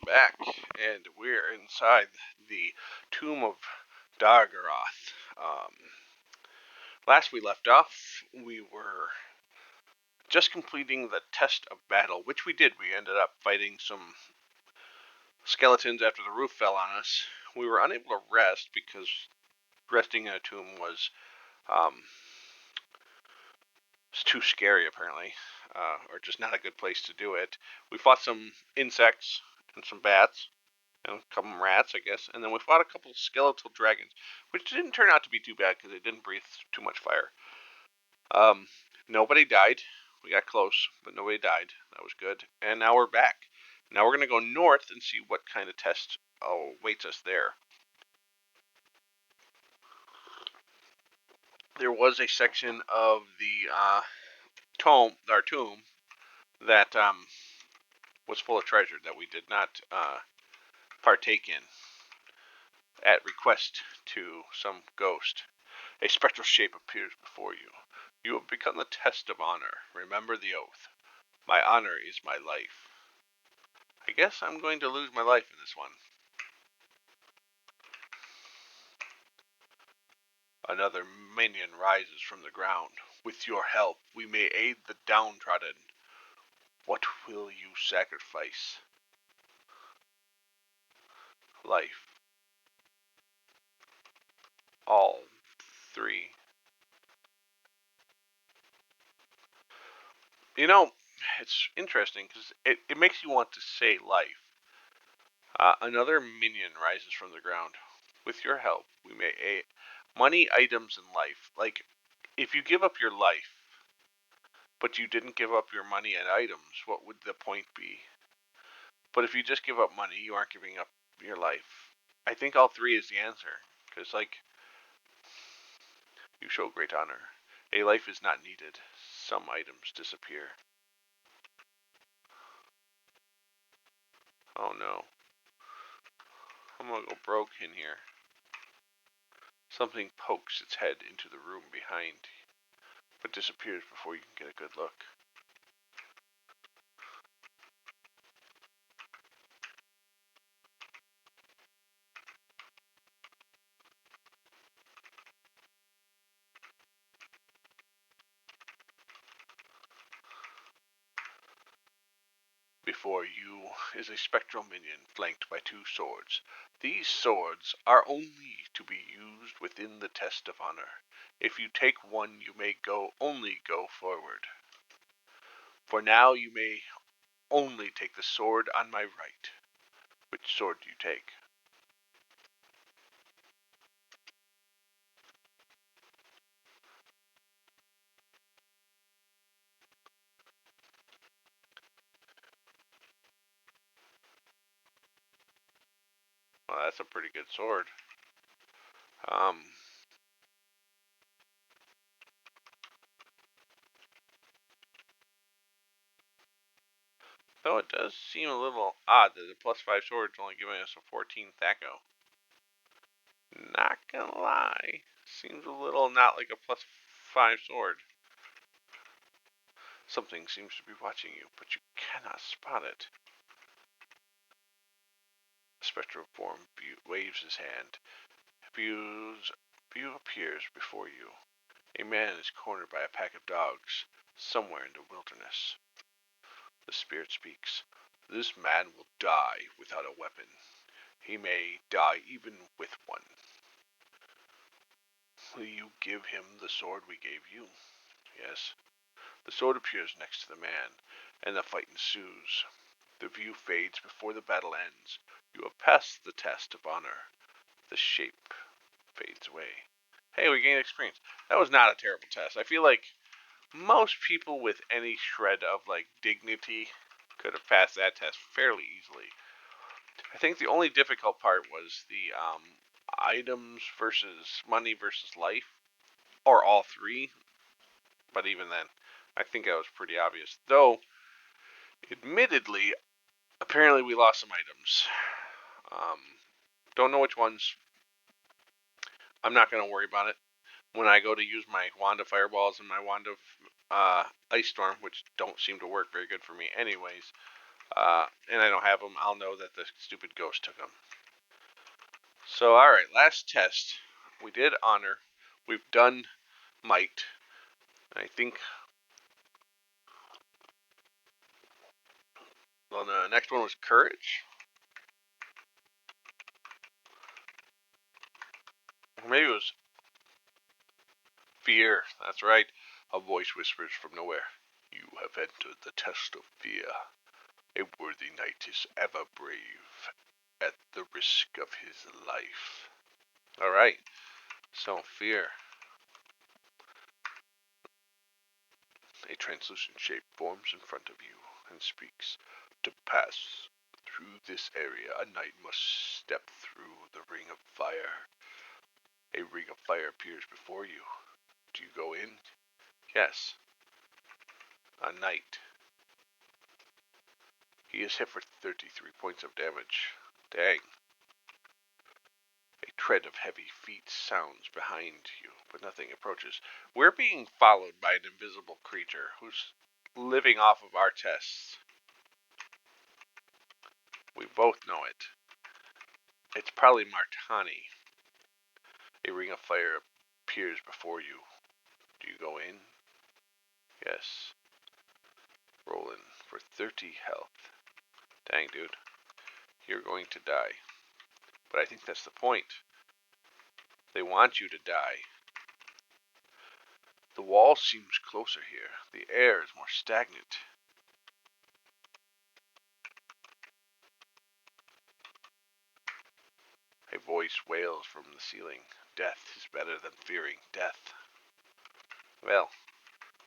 back, and we're inside the tomb of Dargaroth. Last we left off, we were just completing the test of battle, which we did. We ended up fighting some skeletons after the roof fell on us. We were unable to rest because resting in a tomb was too scary, apparently, or just not a good place to do it. We fought some insects and some bats. And a couple rats, I guess, and then we fought a couple skeletal dragons, which didn't turn out to be too bad because they didn't breathe too much fire. Nobody died. We got close, but nobody died. That was good. And now we're back. Now we're going to go north and see what kind of test awaits us there. There was a section of the our tomb, that was full of treasure that we did not partake in at request to some ghost. A spectral shape appears before you. You have become the test of honor. Remember the oath. My honor is my life. I guess I'm going to lose my life in this one. Another minion rises from the ground. With your help, we may aid the downtrodden. What will you sacrifice? Life. All three. You know, it's interesting because it makes you want to say life. Another minion rises from the ground. With your help, we may aid money, items, and life. Like, if you give up your life, but you didn't give up your money and items, what would the point be? But if you just give up money, you aren't giving up your life. I think all three is the answer. Because, like, you show great honor. A life is not needed. Some items disappear. Oh no. I'm gonna go broke in here. Something pokes its head into the room behind, but disappears before you can get a good look. Before you is a spectral minion flanked by two swords. These swords are only to be used within the test of honor. If you take one, you may only go forward. For now, you may only take the sword on my right. Which sword do you take? Well, that's a pretty good sword. Though it does seem a little odd that the +5 sword is only giving us a 14 THAC0. Not gonna lie. Seems a little not like a +5 sword. Something seems to be watching you, but you cannot spot it. The spectral form waves his hand. View appears before you. A man is cornered by a pack of dogs, somewhere in the wilderness. The spirit speaks. This man will die without a weapon. He may die even with one. Will you give him the sword we gave you? Yes. The sword appears next to the man, and the fight ensues. The view fades before the battle ends. You have passed the test of honor. The shape fades away. Hey, we gained experience. That was not a terrible test. I feel like most people with any shred of, like, dignity could have passed that test fairly easily. I think the only difficult part was the items versus money versus life, or all three. But even then, I think that was pretty obvious. Though, admittedly, apparently we lost some items. Don't know which ones. I'm not going to worry about it. When I go to use my wand of fireballs and my wand of ice storm, which don't seem to work very good for me anyways, and I don't have them, I'll know that the stupid ghost took them. So, alright, last test. We did honor. We've done might. I think. Well, the next one was courage. Or maybe it was fear. That's right. A voice whispers from nowhere. You have entered the test of fear. A worthy knight is ever brave, at the risk of his life. Alright, so fear. A translucent shape forms in front of you and speaks. To pass through this area, a knight must step through the ring of fire. A ring of fire appears before you. Do you go in? Yes. A knight. He is hit for 33 points of damage. Dang. A tread of heavy feet sounds behind you, but nothing approaches. We're being followed by an invisible creature who's living off of our tests. We both know it. It's probably Martani. A ring of fire appears before you. Do you go in? Yes. Rolling for 30 health. Dang, dude. You're going to die. But I think that's the point. They want you to die. The wall seems closer here. The air is more stagnant. A voice wails from the ceiling. Death is better than fearing death. Well,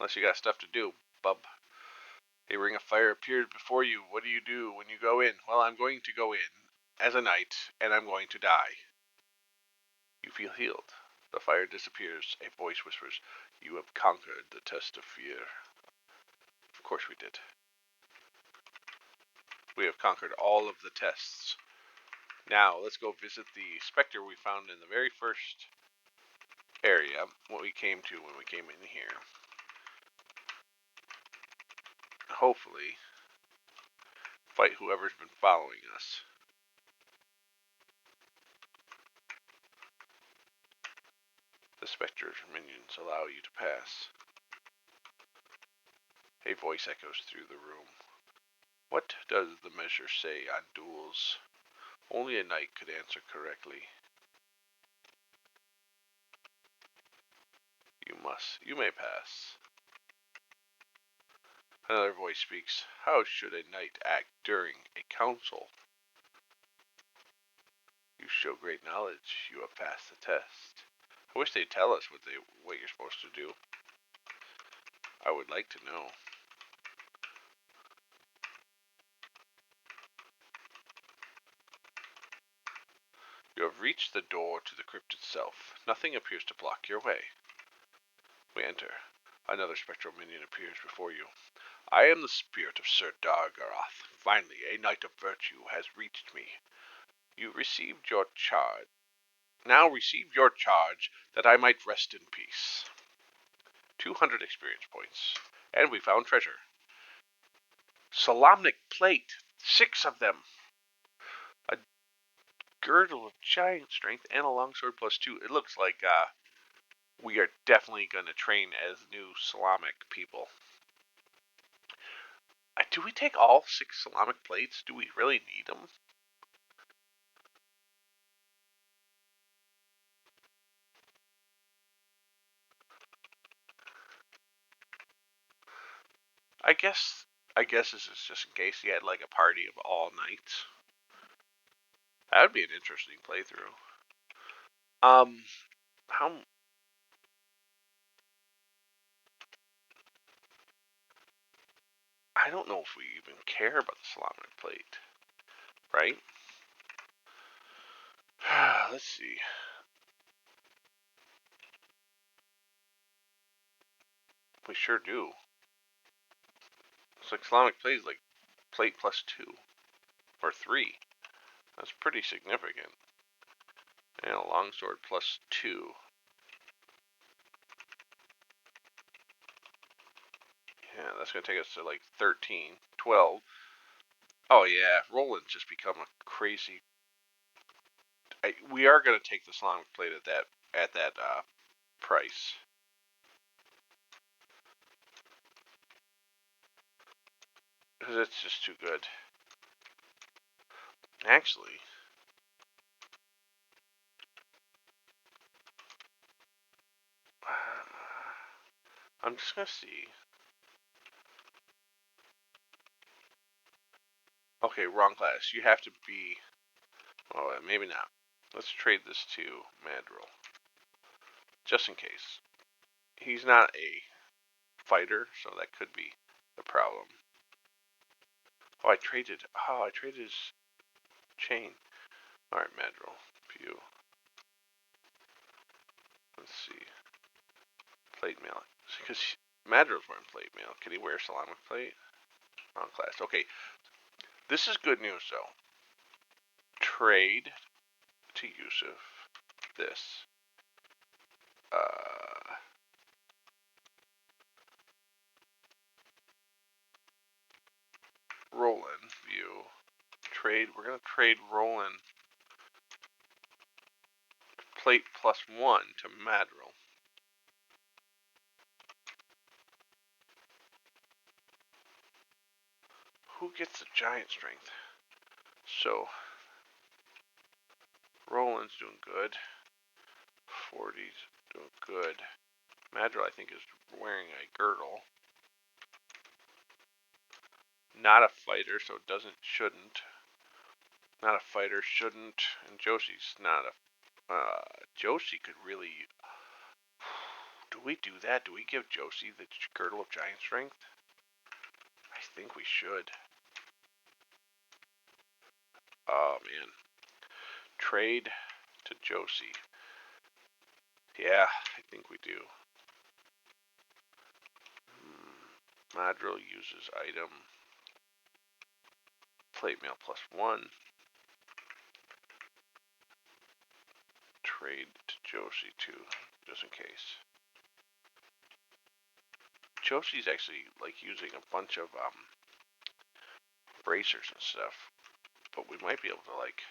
unless you got stuff to do, bub. A ring of fire appears before you. What do you do when you go in? Well, I'm going to go in as a knight, and I'm going to die. You feel healed. The fire disappears. A voice whispers, You have conquered the test of fear. Of course we did. We have conquered all of the tests. Now, let's go visit the specter we found in the very first area, what we came to when we came in here. Hopefully, fight whoever's been following us. The specter's minions allow you to pass. A voice echoes through the room. What does the measure say on duels? Only a knight could answer correctly. You may pass. Another voice speaks. How should a knight act during a council? You show great knowledge. You have passed the test. I wish they'd tell us what you're supposed to do. I would like to know. You have reached the door to the crypt itself. Nothing appears to block your way. We enter. Another spectral minion appears before you. I am the spirit of Sir Dargaroth. Finally, a knight of virtue has reached me. You received your charge. Now receive your charge, that I might rest in peace. 200 experience points. And we found treasure. Solamnic plate. 6 of them. A girdle of giant strength and a longsword +2. It looks like we are definitely going to train as new Solamnic people. Do we take all 6 Solamnic plates? Do we really need them? I guess this is just in case he had like a party of all knights. That would be an interesting playthrough. How? I don't know if we even care about the Solamnic plate, right? Let's see. We sure do. It's like Solamnic plate is like plate +2 or 3. That's pretty significant. And a longsword +2. Yeah, that's going to take us to like 13, 12. Oh yeah, Roland's just become a crazy. We are gonna take the ceramic plate at that price. Because it's just too good. Actually, I'm just gonna see. Okay, wrong class. You have to be. Oh, maybe not. Let's trade this to Madrill, just in case. He's not a fighter, so that could be the problem. Oh, I traded. Oh, I traded his chain. All right, Madrill. View. Let's see. Plate mail. Because Madrill's wearing plate mail. Can he wear ceramic plate? Wrong class. Okay, this is good news though. Trade to Yusuf this. Uh, Roland view. Trade. We're gonna trade Roland plate +1 to Madrill. Who gets the giant strength? So Roland's doing good. 40's doing good. Madrill, I think, is wearing a girdle. Not a fighter, so it shouldn't. Not a fighter, shouldn't. And Joshi's not a. Joshi could really. Do we do that? Do we give Joshi the girdle of giant strength? I think we should. Oh man. Trade to Joshi. Yeah, I think we do. Madrill uses item. Plate mail +1. Trade to Joshi too, just in case. Joshi's actually like using a bunch of bracers and stuff, but we might be able to like.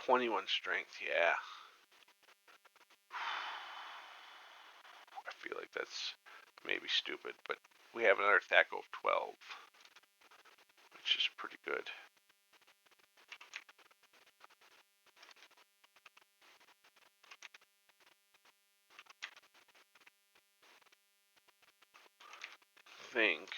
#21 strength, yeah. I feel like that's maybe stupid, but we have another Thaco of 12, which is pretty good. Think.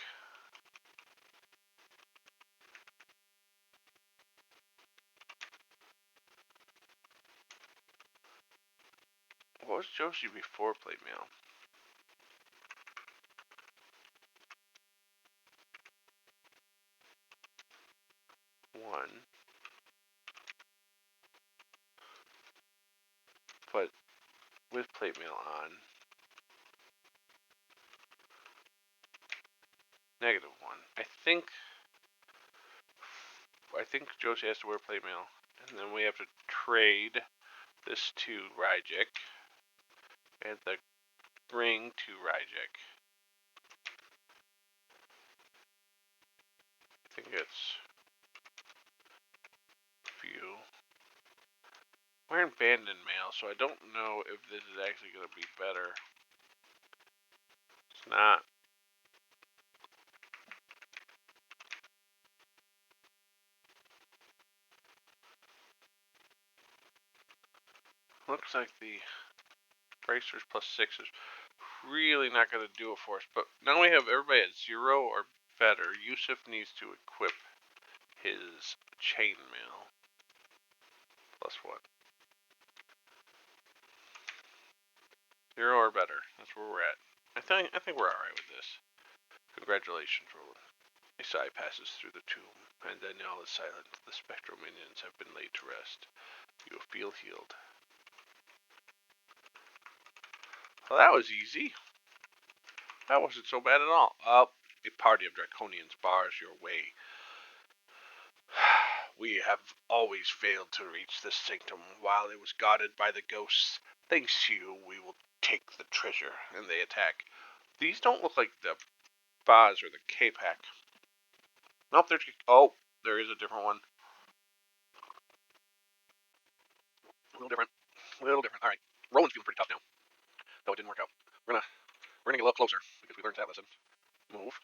What was Joshi before plate mail? One. But with plate mail on. -1. I think Joshi has to wear plate mail. And then we have to trade this to Rajik. And the ring to Rajik. I think it's view. We're in Bandon mail, so I don't know if this is actually going to be better. It's not. Looks like the bracers +6 is really not going to do it for us. But now we have everybody at 0 or better. Yusuf needs to equip his chainmail +1. 0 or better. That's where we're at. I think we're alright with this. Congratulations, Roland. A sigh passes through the tomb, and then all is silent. The spectral minions have been laid to rest. You feel healed. Well, that was easy. That wasn't so bad at all. A party of draconians bars your way. We have always failed to reach the sanctum while it was guarded by the ghosts. Thanks to you, we will take the treasure. And they attack. These don't look like the Baz or the K-Pack. Nope, there's... Oh, there is a different one. A little different. A little different. Alright. Roland's feeling pretty tough now. Though it didn't work out. We're gonna get a little closer because we learned that lesson. Move.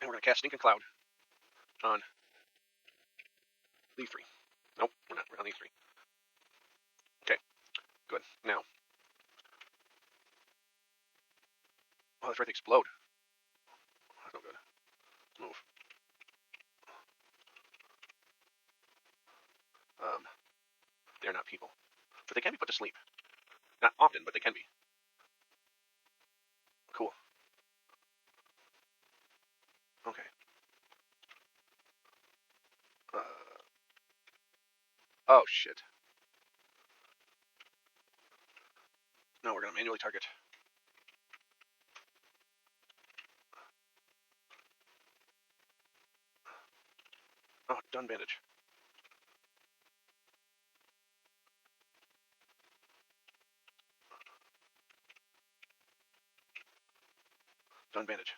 And we're gonna cast Stinking Cloud on these three. Nope, we're not. We're on these three. Okay, good. Now. Oh, that's right, they explode. That's no good. Move. They're not people. But they can be put to sleep. Not often, but they can be. Cool. Okay. Uh, oh, shit. No, we're gonna manually target. Oh, done bandage. Done bandage.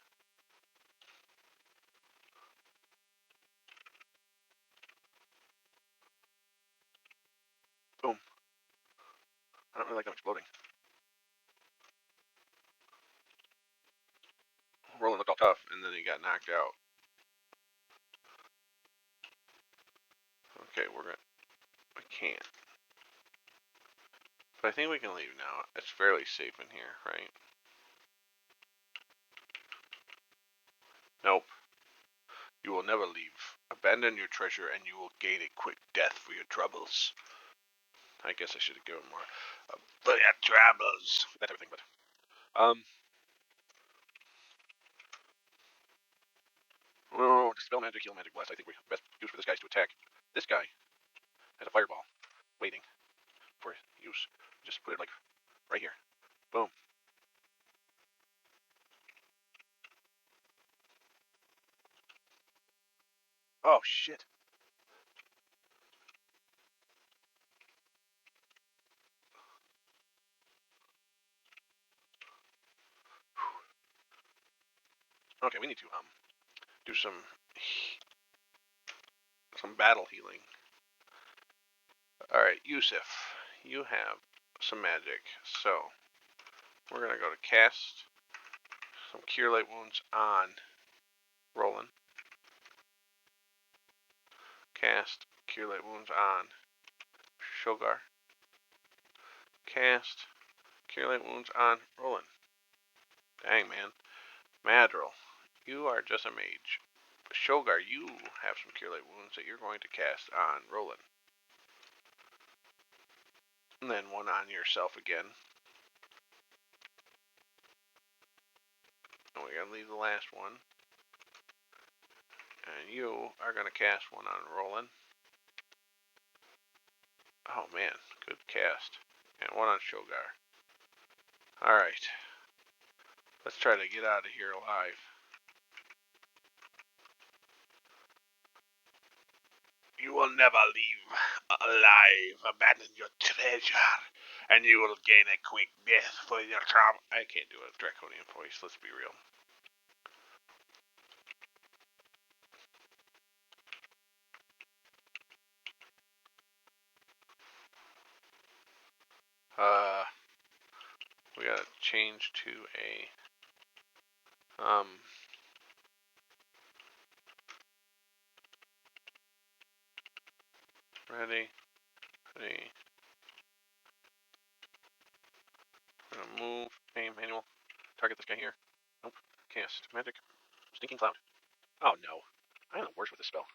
Boom. I don't really like them exploding. Roland looked all tough, and then he got knocked out. Okay, we're gonna... We can't. But I think we can leave now. It's fairly safe in here, right? Nope. You will never leave. Abandon your treasure and you will gain a quick death for your troubles. I guess I should have given more. For your troubles. That's everything, but... Oh, dispel magic, heal magic, blast. I think we best use for this guy is to attack. This guy has a fireball waiting for use. Just put it like right here. Boom. Oh shit. Okay, we need to do some battle healing. All right, Yusuf, you have some magic, so we're gonna go to cast some Cure Light Wounds on Roland. Cast Cure Light Wounds on Shogar. Cast Cure Light Wounds on Roland. Dang, man. Madril, you are just a mage. Shogar, you have some Cure Light Wounds that you're going to cast on Roland. And then one on yourself again. And we gotta leave the last one. And you are gonna cast one on Roland. Oh man, good cast. And one on Shogar. Alright. Let's try to get out of here alive. You will never leave alive. Abandon your treasure, and you will gain a quick death for your trouble. I can't do a draconian voice, let's be real. We gotta change to a, ready, ready. We're gonna move, aim, manual. Target this guy here. Nope. Cast magic. Stinking cloud. Oh no. I am the worst with this spell.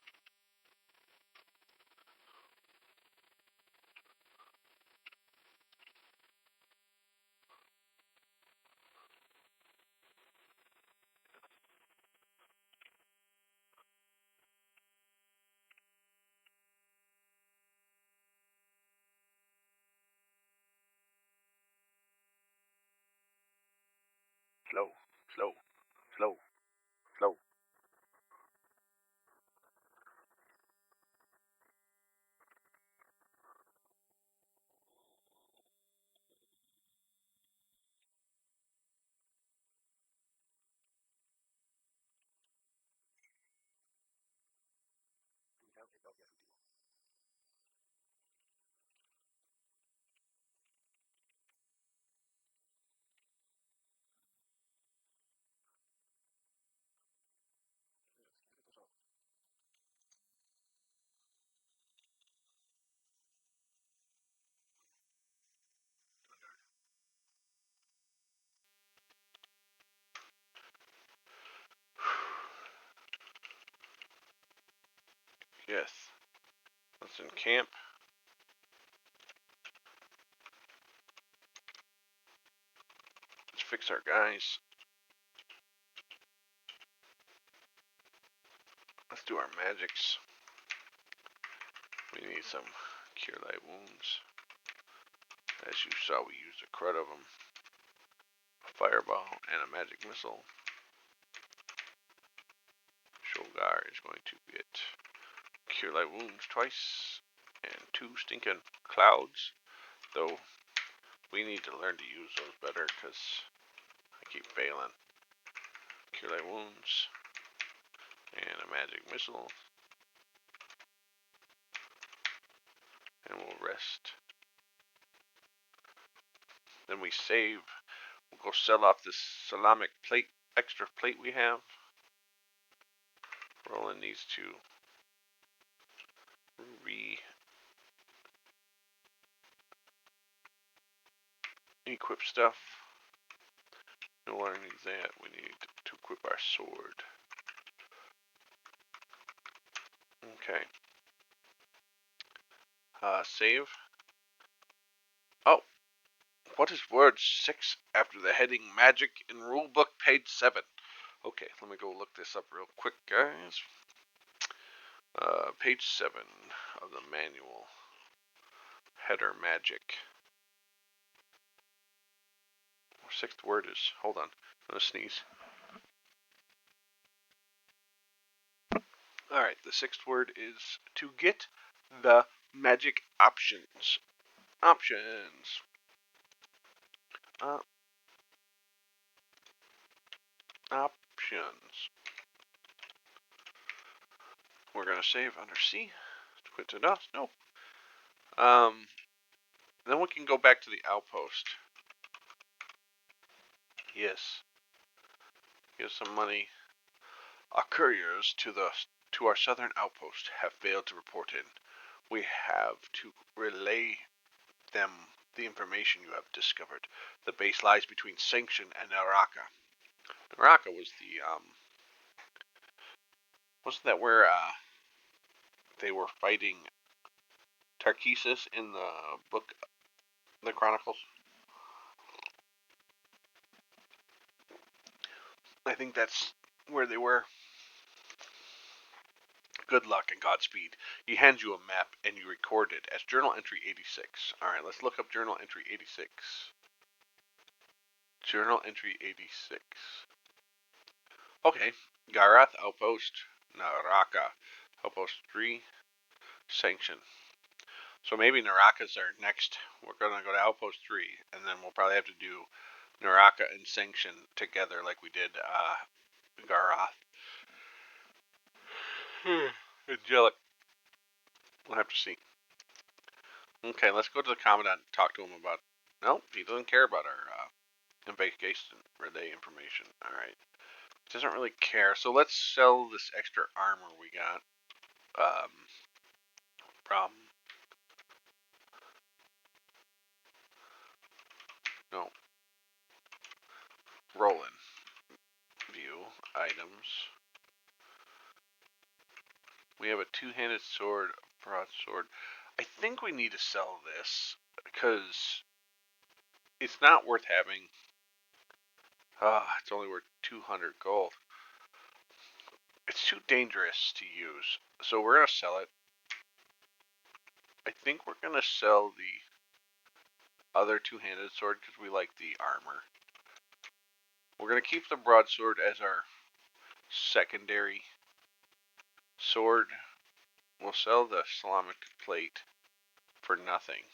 Slow, slow, slow, slow. Yes. Let's encamp. Let's fix our guys. Let's do our magics. We need some cure light wounds. As you saw, we used a crud of them. A fireball and a magic missile. Shogar is going to get cure light wounds twice and 2 stinking clouds. Though we need to learn to use those better because I keep failing. Cure light wounds and a magic missile. And we'll rest. Then we save. We'll go sell off this ceramic plate, extra plate we have. Roland needs to equip stuff. No longer needs that. We need to equip our sword. Okay. Save. Oh, what is word 6 after the heading Magic in Rulebook, page 7? Okay, let me go look this up real quick, guys. Page 7 of the manual. Header Magic. 6th word is, hold on, I'm gonna sneeze. Alright, the 6th word is to get the magic options. Options. Options. We're gonna save under C. Quit to DOS. No. Then we can go back to the outpost. Yes. Give some money. Our couriers to our southern outpost have failed to report in. We have to relay them the information you have discovered. The base lies between Sanction and Naraka. Naraka was the wasn't that where they were fighting Tarkesis in the book, the Chronicles? I think that's where they were. Good luck and Godspeed. He hands you a map and you record it as journal entry 86. Alright, let's look up journal entry 86. Journal entry 86. Okay, Garath Outpost, Naraka. Outpost 3, Sanction. So maybe Naraka's our next. We're going to go to Outpost 3, and then we'll probably have to do Naraka and Sanction together like we did Garath. Angelic. We'll have to see. Okay, let's go to the Commandant and talk to him about... Nope, he doesn't care about our investigation relay information. Alright. Doesn't really care. So let's sell this extra armor we got. From... No. Roland. View. Items. We have a two-handed sword, a broadsword. I think we need to sell this because it's not worth having. It's only worth 200 gold. It's too dangerous to use, so we're gonna sell it. I think we're gonna sell the other two-handed sword because we like the armor. We're gonna keep the broadsword as our secondary sword. We'll sell the ceramic plate for nothing.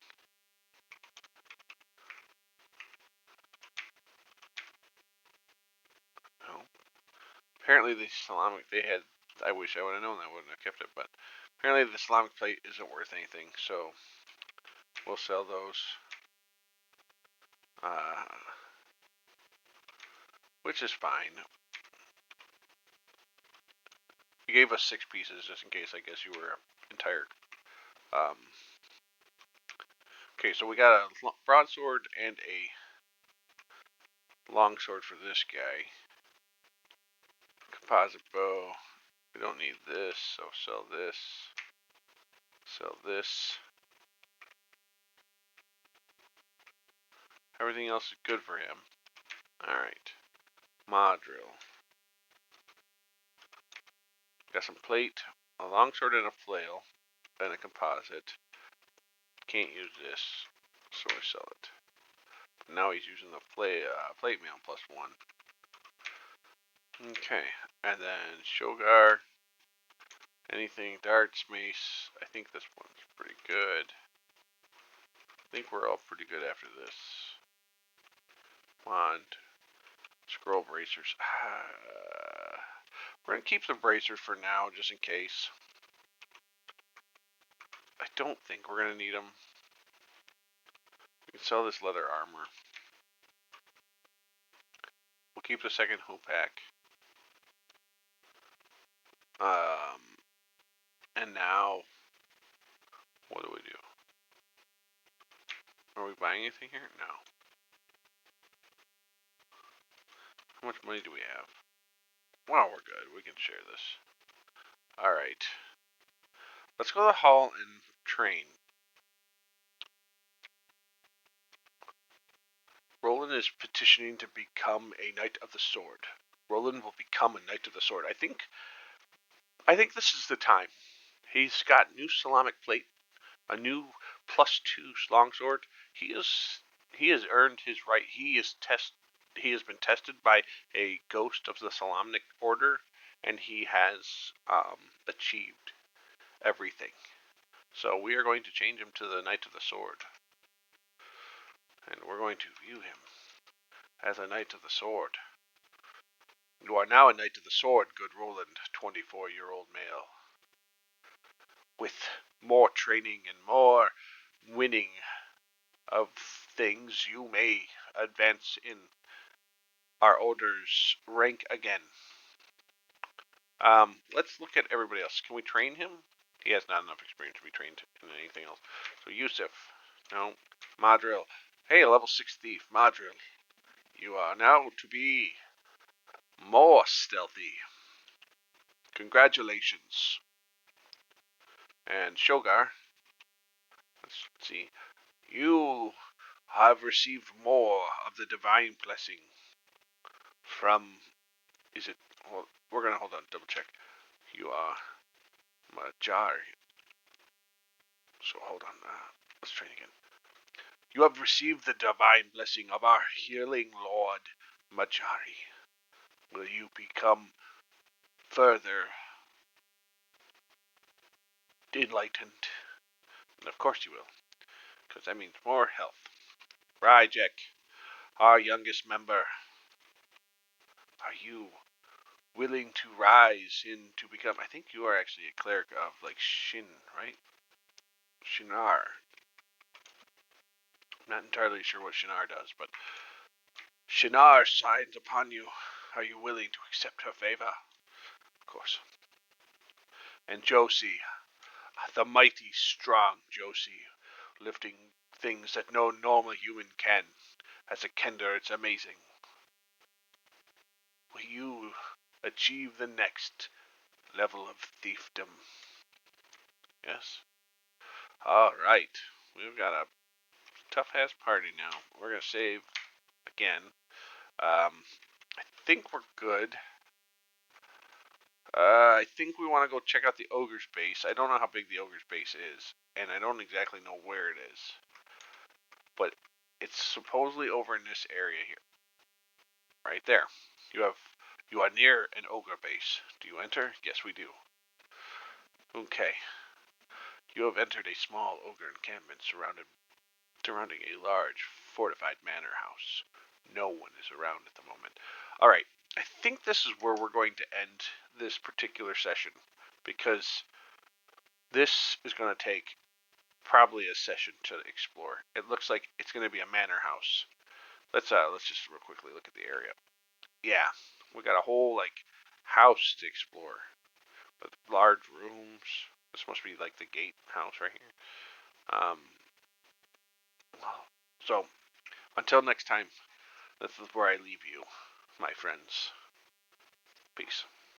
No. Apparently the ceramic they had, I wish I would have known that, I wouldn't have kept it, but Apparently the Islamic plate isn't worth anything, so we'll sell those. Which is fine. He gave us 6 pieces just in case, I guess, you were entire. Okay, so we got a broadsword and a longsword for this guy. Composite bow. We don't need this, so sell this. Sell this. Everything else is good for him. Alright. Modrill. Got some plate, a longsword and a flail, and a composite. Can't use this, so we sell it. But now he's using the plate mail plus 1. Okay, and then Shogar. Anything, darts, mace. I think this one's pretty good. I think we're all pretty good after this. Wand. Scroll bracers. We're going to keep the bracers for now, just in case. I don't think we're going to need them. We can sell this leather armor. We'll keep the second hoop pack. And now, what do we do? Are we buying anything here? No. How much money do we have? Well, we're good. We can share this. Alright. Let's go to the hall and train. Roland is petitioning to become a Knight of the Sword. Roland will become a Knight of the Sword. I think this is the time. He's got new Islamic plate, a new +2 longsword. He has earned his right. He has been tested by a ghost of the Islamic order, and he has achieved everything. So we are going to change him to the Knight of the Sword. And we're going to view him as a Knight of the Sword. You are now a Knight of the Sword, good Roland, 24-year-old male. With more training and more winning of things, you may advance in our order's rank again. Let's look at everybody else. Can we train him? He has not enough experience to be trained in anything else. So Yusuf, no. Madril, hey, level 6 thief, Madril. You are now to be more stealthy. Congratulations. And Shogar, let's see. You have received more of the divine blessing from. Is it? Well, we're gonna hold on, double check. You are Majari. So hold on. Let's train again. You have received the divine blessing of our healing Lord Majari. Will you become further enlightened? And of course you will, because that means more health. Rajek, our youngest member, are you willing to rise in to become? I think you are actually a cleric of like Shin, right? Shinar. I'm not entirely sure what Shinar does, but Shinar shines upon you. Are you willing to accept her favor? Of course. And Josie, the mighty, strong Josie, lifting things that no normal human can. As a Kender, it's amazing. Will you achieve the next level of thiefdom? Yes? Alright. We've got a tough-ass party now. We're going to save again. I think we're good. I think we want to go check out the ogre's base. I don't know how big the ogre's base is, and I don't exactly know where it is. But it's supposedly over in this area here. Right there. You are near an ogre base. Do you enter? Yes, we do. Okay. You have entered a small ogre encampment surrounding a large fortified manor house. No one is around at the moment. Alright, I think this is where we're going to end this particular session, because This is going to take probably a session to explore. It looks like it's going to be a manor house. Let's just real quickly look at the area. Yeah, we got a whole like house to explore with large rooms. This must be like the gate house right here. So until next time, this is where I leave you, my friends. Peace.